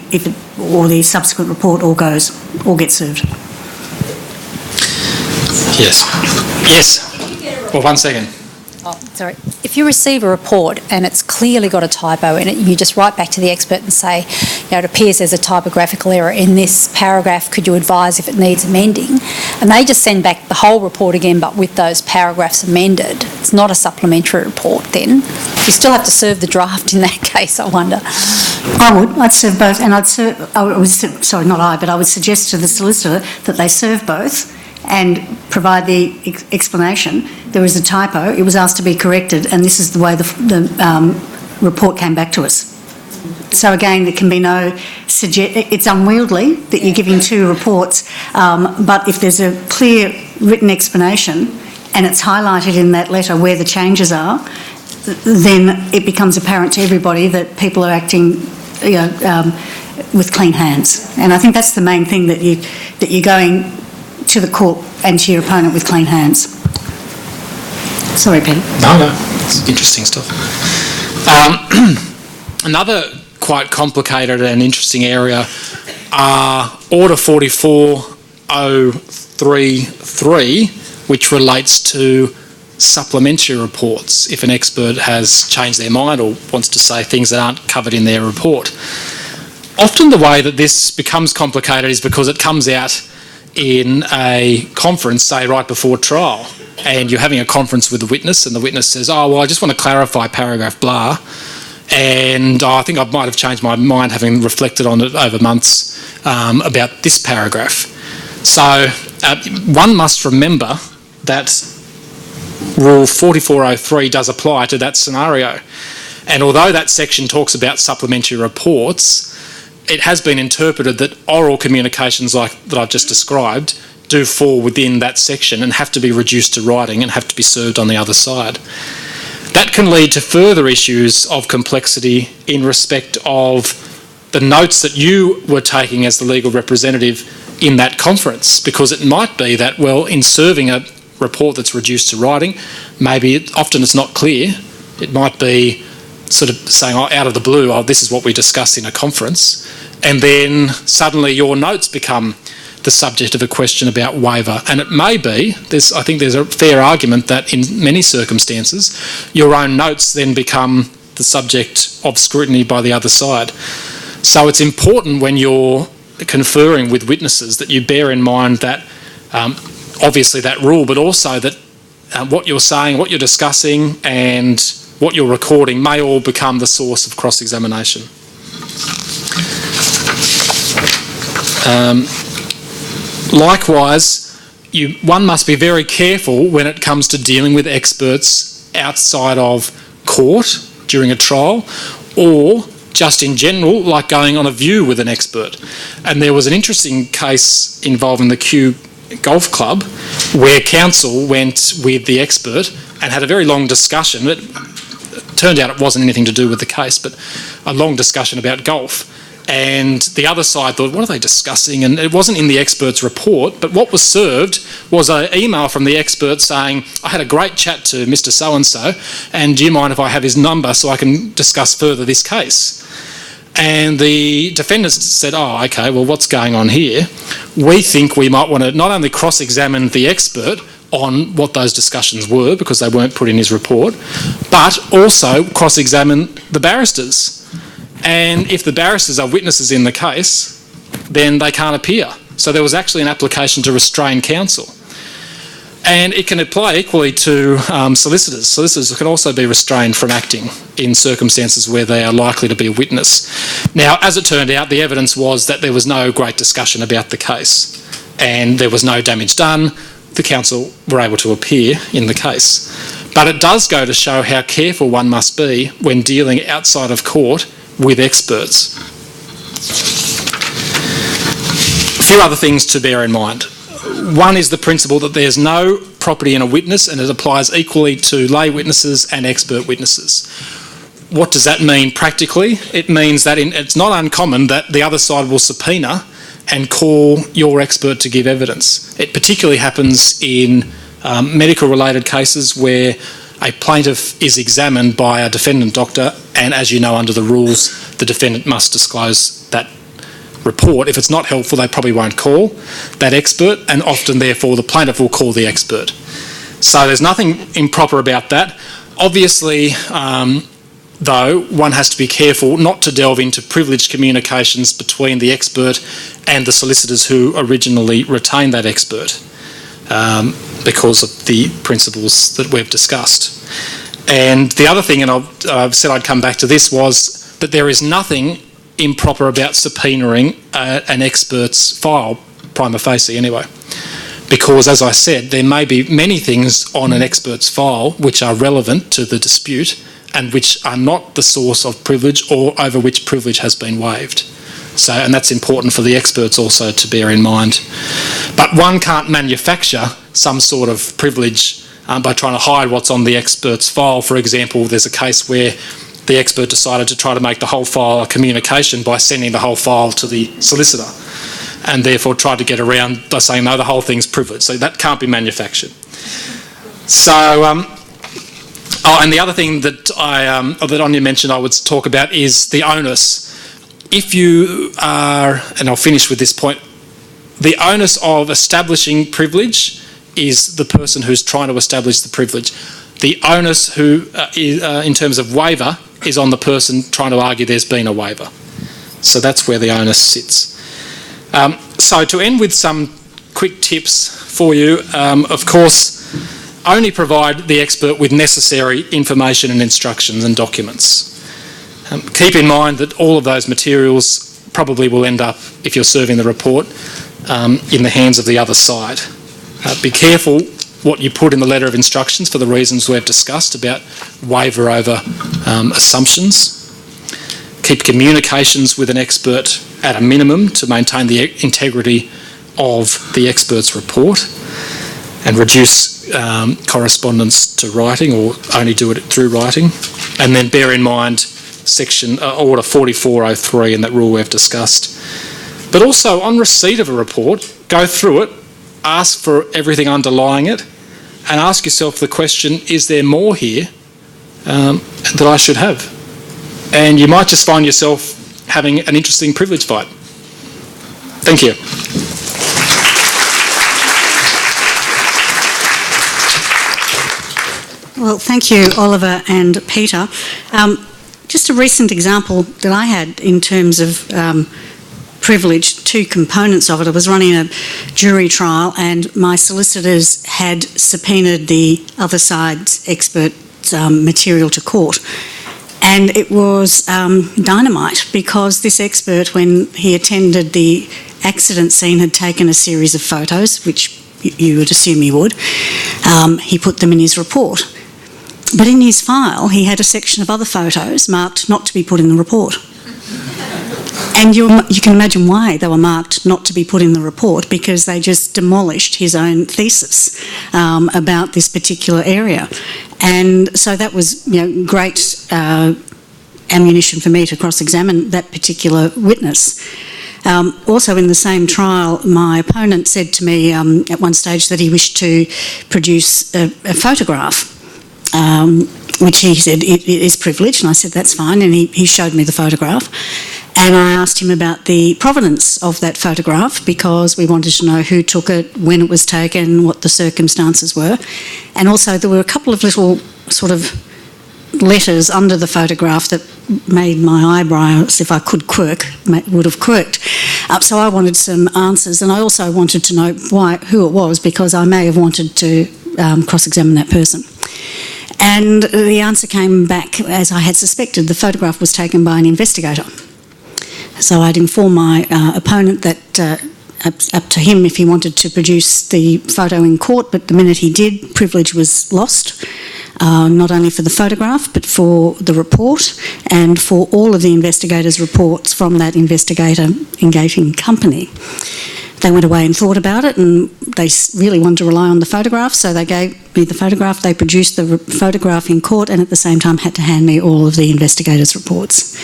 subsequent report all gets served. Yes. Well, 1 second. Oh, sorry. If you receive a report and it's clearly got a typo in it, you just write back to the expert and say, it appears there's a typographical error in this paragraph, could you advise if it needs amending? And they just send back the whole report again, but with those paragraphs amended. It's not a supplementary report then. You still have to serve the draft in that case, I wonder. I would. I'd serve both, and I would suggest to the solicitor that they serve both and provide the explanation. There is a typo, it was asked to be corrected, and this is the way the report came back to us. So again, there can be no it's unwieldy that you're giving two reports, but if there's a clear written explanation and it's highlighted in that letter where the changes are, then it becomes apparent to everybody that people are acting, with clean hands. And I think that's the main thing, that you're going to the court and to your opponent with clean hands. Sorry, Peter. No, it's interesting stuff. Another quite complicated and interesting area are Order 44033, which relates to supplementary reports if an expert has changed their mind or wants to say things that aren't covered in their report. Often the way that this becomes complicated is because it comes out in a conference, say right before trial, and you're having a conference with the witness and the witness says, oh, well, I just want to clarify paragraph blah, and I think I might have changed my mind having reflected on it over months about this paragraph. So one must remember that Rule 4403 does apply to that scenario. And although that section talks about supplementary reports, it has been interpreted that oral communications like that I've just described do fall within that section and have to be reduced to writing and have to be served on the other side. That can lead to further issues of complexity in respect of the notes that you were taking as the legal representative in that conference, because it might be that, well, in serving a report that's reduced to writing, maybe often it's not clear. It might be sort of saying, oh, out of the blue, oh, this is what we discussed in a conference, and then suddenly your notes become the subject of a question about waiver. And it may be, I think there's a fair argument that in many circumstances, your own notes then become the subject of scrutiny by the other side. So it's important when you're conferring with witnesses that you bear in mind that obviously that rule, but also that what you're saying, what you're discussing and what you're recording may all become the source of cross-examination. Likewise, one must be very careful when it comes to dealing with experts outside of court during a trial, or just in general, like going on a view with an expert. And there was an interesting case involving the Kew Golf Club where counsel went with the expert and had a very long discussion. It turned out it wasn't anything to do with the case, but a long discussion about golf. And the other side thought, what are they discussing? And it wasn't in the expert's report, but what was served was an email from the expert saying, I had a great chat to Mr. So-and-so, and do you mind if I have his number so I can discuss further this case? And the defendants said, oh, okay, well, what's going on here? We think we might want to not only cross-examine the expert on what those discussions were, because they weren't put in his report, but also cross-examine the barristers. And if the barristers are witnesses in the case, then they can't appear. So there was actually an application to restrain counsel. And it can apply equally to solicitors. Solicitors can also be restrained from acting in circumstances where they are likely to be a witness. Now, as it turned out, the evidence was that there was no great discussion about the case and there was no damage done. The counsel were able to appear in the case. But it does go to show how careful one must be when dealing outside of court with experts. A few other things to bear in mind. One is the principle that there's no property in a witness, and it applies equally to lay witnesses and expert witnesses. What does that mean practically? It means that it's not uncommon that the other side will subpoena and call your expert to give evidence. It particularly happens in medical related cases where a plaintiff is examined by a defendant doctor, and as you know under the rules, the defendant must disclose that report. If it's not helpful, they probably won't call that expert, and often therefore the plaintiff will call the expert. So there's nothing improper about that. Obviously, though, one has to be careful not to delve into privileged communications between the expert and the solicitors who originally retained that expert, because of the principles that we've discussed. And the other thing, and I've said I'd come back to this, was that there is nothing improper about subpoenaing an expert's file, prima facie anyway. Because, as I said, there may be many things on an expert's file which are relevant to the dispute and which are not the source of privilege or over which privilege has been waived. So, and that's important for the experts also to bear in mind. But one can't manufacture some sort of privilege by trying to hide what's on the expert's file. For example, there's a case where the expert decided to try to make the whole file a communication by sending the whole file to the solicitor, and therefore tried to get around by saying, no, the whole thing's privileged. So that can't be manufactured. So, and the other thing that that Anya mentioned I would talk about is the onus. If you are, and I'll finish with this point, the onus of establishing privilege is the person who's trying to establish the privilege. The onus in terms of waiver is on the person trying to argue there's been a waiver. So that's where the onus sits. So to end with some quick tips for you, of course, only provide the expert with necessary information and instructions and documents. Keep in mind that all of those materials probably will end up, if you're serving the report, in the hands of the other side. Be careful what you put in the letter of instructions for the reasons we've discussed about waiver over assumptions. Keep communications with an expert at a minimum to maintain the integrity of the expert's report, and reduce correspondence to writing, or only do it through writing. And then bear in mind section order 4403 and that rule we've discussed. But also, on receipt of a report, go through it, ask for everything underlying it, and ask yourself the question, is there more here that I should have? And you might just find yourself having an interesting privilege fight. Thank you. Well, thank you, Oliver and Peter. Just a recent example that I had in terms of privilege, two components of it. I was running a jury trial and my solicitors had subpoenaed the other side's expert material to court. And it was dynamite, because this expert, when he attended the accident scene, had taken a series of photos, which you would assume he would. He put them in his report. But in his file, he had a section of other photos marked not to be put in the report. And you can imagine why they were marked not to be put in the report, because they just demolished his own thesis about this particular area. And so that was, great ammunition for me to cross-examine that particular witness. Also in the same trial, my opponent said to me at one stage that he wished to produce a photograph, which he said it is privileged, and I said that's fine, and he showed me the photograph. And I asked him about the provenance of that photograph, because we wanted to know who took it, when it was taken, what the circumstances were. And also there were a couple of little sort of letters under the photograph that made my eyebrows, if I could quirk, would have quirked. So I wanted some answers, and I also wanted to know who it was, because I may have wanted to cross-examine that person. And the answer came back as I had suspected. The photograph was taken by an investigator. So I'd informed my opponent that up to him if he wanted to produce the photo in court, but the minute he did, privilege was lost, not only for the photograph but for the report and for all of the investigators' reports from that investigating company. They went away and thought about it, and they really wanted to rely on the photograph, so they gave me the photograph. They produced the photograph in court, and at the same time had to hand me all of the investigators' reports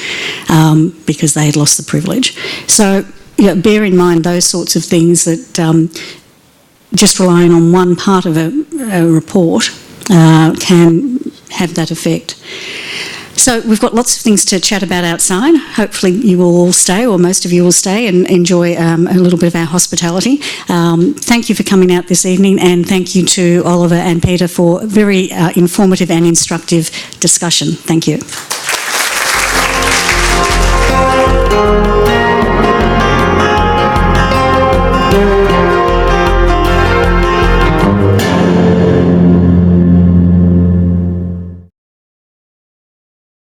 because they had lost the privilege. So bear in mind those sorts of things, that just relying on one part of a report can have that effect. So we've got lots of things to chat about outside. Hopefully you will all stay, or most of you will stay and enjoy a little bit of our hospitality. Thank you for coming out this evening, and thank you to Oliver and Peter for a very informative and instructive discussion. Thank you.